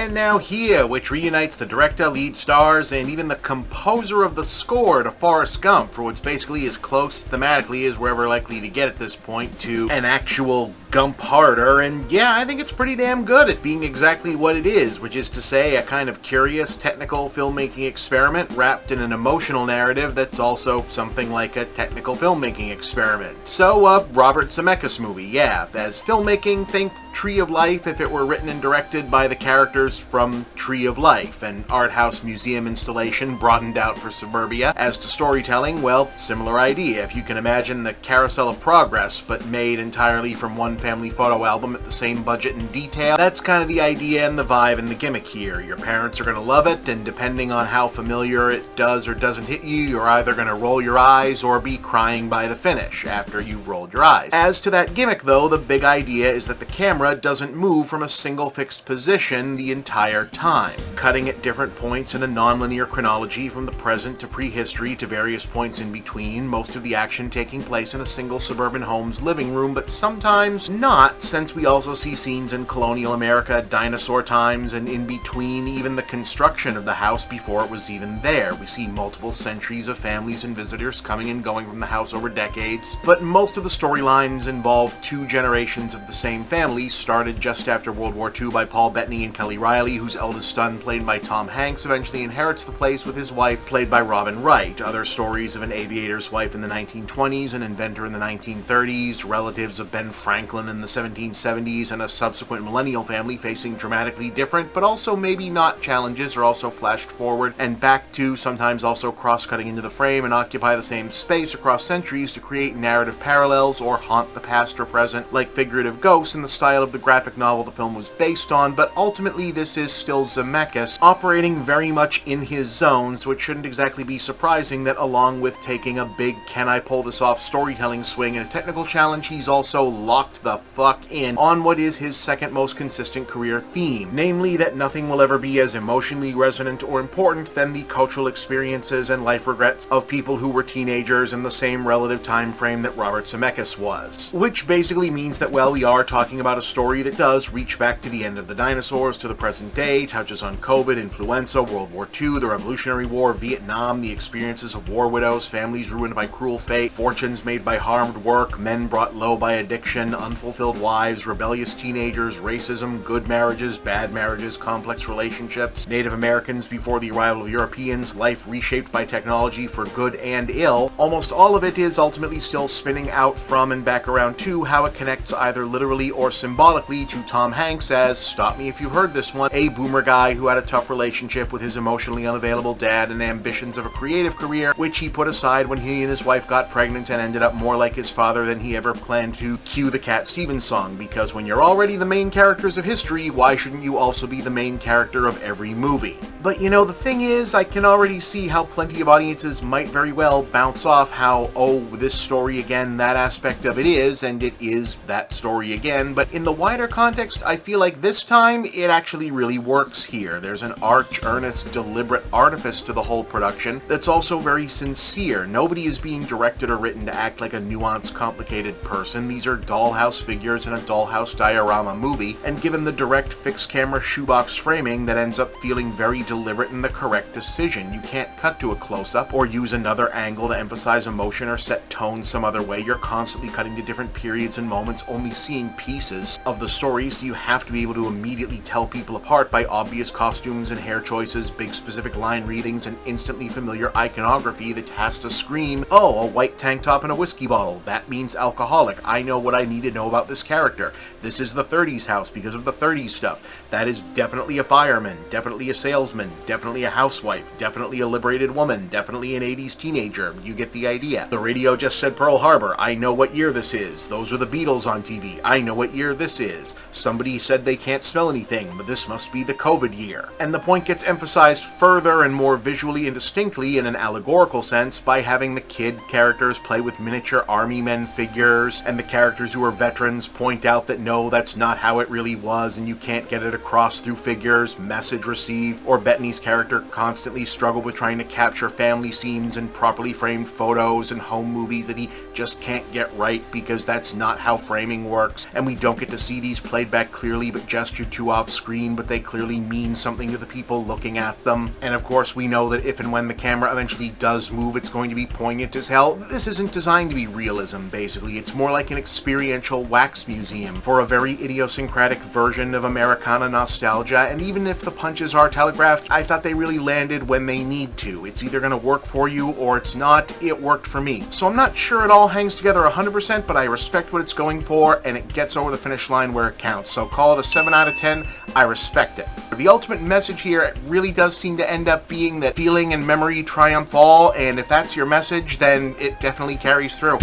And now here, which reunites the director, lead stars, and even the composer of the score to Forrest Gump, for what's basically as close thematically as we're ever likely to get at this point to an actual Gump Harder, and yeah, I think it's pretty damn good at being exactly what it is, which is to say a kind of curious, technical filmmaking experiment wrapped in an emotional narrative that's also something like a technical filmmaking experiment. So, Robert Zemeckis movie, yeah. As filmmaking, think Tree of Life if it were written and directed by the characters from Tree of Life, an art house museum installation broadened out for suburbia. As to storytelling, well, similar idea. If you can imagine the Carousel of Progress, but made entirely from one family photo album at the same budget and detail, that's kind of the idea and the vibe and the gimmick here. Your parents are going to love it, and depending on how familiar it does or doesn't hit you, you're either going to roll your eyes or be crying by the finish after you've rolled your eyes. As to that gimmick though, the big idea is that the camera doesn't move from a single fixed position the entire time, cutting at different points in a non-linear chronology from the present to prehistory to various points in between, most of the action taking place in a single suburban home's living room, but sometimes not, since we also see scenes in colonial America, dinosaur times, and in between even the construction of the house before it was even there. We see multiple centuries of families and visitors coming and going from the house over decades, but most of the storylines involve two generations of the same family, started just after World War II by Paul Bettany and Kelly Riley, whose eldest son, played by Tom Hanks, eventually inherits the place with his wife, played by Robin Wright. Other stories of an aviator's wife in the 1920s, an inventor in the 1930s, relatives of Ben Franklin in the 1770s, and a subsequent millennial family facing dramatically different, but also maybe not challenges, are also flashed forward and back to, sometimes also cross-cutting into the frame and occupy the same space across centuries to create narrative parallels or haunt the past or present like figurative ghosts in the style of the graphic novel the film was based on. But ultimately this is still Zemeckis, operating very much in his zone, so it shouldn't exactly be surprising that along with taking a big can I pull this off storytelling swing and a technical challenge, he's also locked the fuck in on what is his second most consistent career theme, namely that nothing will ever be as emotionally resonant or important than the cultural experiences and life regrets of people who were teenagers in the same relative time frame that Robert Zemeckis was. Which basically means that, well, we are talking about a story that does reach back to the end of the dinosaurs, to the present day, touches on COVID, influenza, World War II, the Revolutionary War, Vietnam, the experiences of war widows, families ruined by cruel fate, fortunes made by hard work, men brought low by addiction, unfulfilled wives, rebellious teenagers, racism, good marriages, bad marriages, complex relationships, Native Americans before the arrival of Europeans, life reshaped by technology for good and ill. Almost all of it is ultimately still spinning out from and back around to how it connects either literally or symbolically to Tom Hanks as, stop me if you've heard this one, a boomer guy who had a tough relationship with his emotionally unavailable dad and ambitions of a creative career, which he put aside when he and his wife got pregnant and ended up more like his father than he ever planned to. Cue the Cat Stevens song, because when you're already the main characters of history, why shouldn't you also be the main character of every movie? But you know, the thing is, I can already see how plenty of audiences might very well bounce off how, oh, this story again, that aspect of it is, and it is that story again, but in the wider context, I feel like this time, it actually really works here. There's an arch, earnest, deliberate artifice to the whole production that's also very sincere. Nobody is being directed or written to act like a nuanced, complicated person. These are dollhouse figures in a dollhouse diorama movie, and given the direct fixed camera shoebox framing, that ends up feeling very deliberate and the correct decision. You can't cut to a close-up or use another angle to emphasize emotion or set tone some other way. You're constantly cutting to different periods and moments, only seeing pieces of the story, so you have to be able to immediately tell people apart by obvious costumes and hair choices, big specific line readings, and instantly familiar iconography that has to scream, oh, a white tank top and a whiskey bottle, that means alcoholic, I know what I need to know about this character. This is the 30s house because of the 30s stuff. That is definitely a fireman, definitely a salesman, definitely a housewife, definitely a liberated woman, definitely an 80s teenager. You get the idea. The radio just said Pearl Harbor. I know what year this is. Those are the Beatles on TV. I know what year this is. Somebody said they can't smell anything, but this must be the COVID year. And the point gets emphasized further and more visually and distinctly in an allegorical sense by having the kid characters play with miniature army men figures, and the characters who are veterans point out that no, that's not how it really was, and you can't get it across through figures, message received, or Bettany's character constantly struggled with trying to capture family scenes and properly framed photos and home movies that he just can't get right because that's not how framing works, and we don't get to see these played back clearly but gestured to off screen, but they clearly mean something to the people looking at them. And of course we know that if and when the camera eventually does move, it's going to be poignant as hell. This isn't designed to be realism, basically. It's more like an experiential wax museum for a very idiosyncratic version of Americana nostalgia, and even if the punches are telegraphed, I thought they really landed when they need to. It's either going to work for you or it's not. It worked for me. So I'm not sure it all hangs together 100%, but I respect what it's going for, and it gets over the finish line where it counts. So call it a 7 out of 10. I respect it. The ultimate message here really does seem to end up being that feeling and memory triumph all, and if that's your message, then it definitely carries through.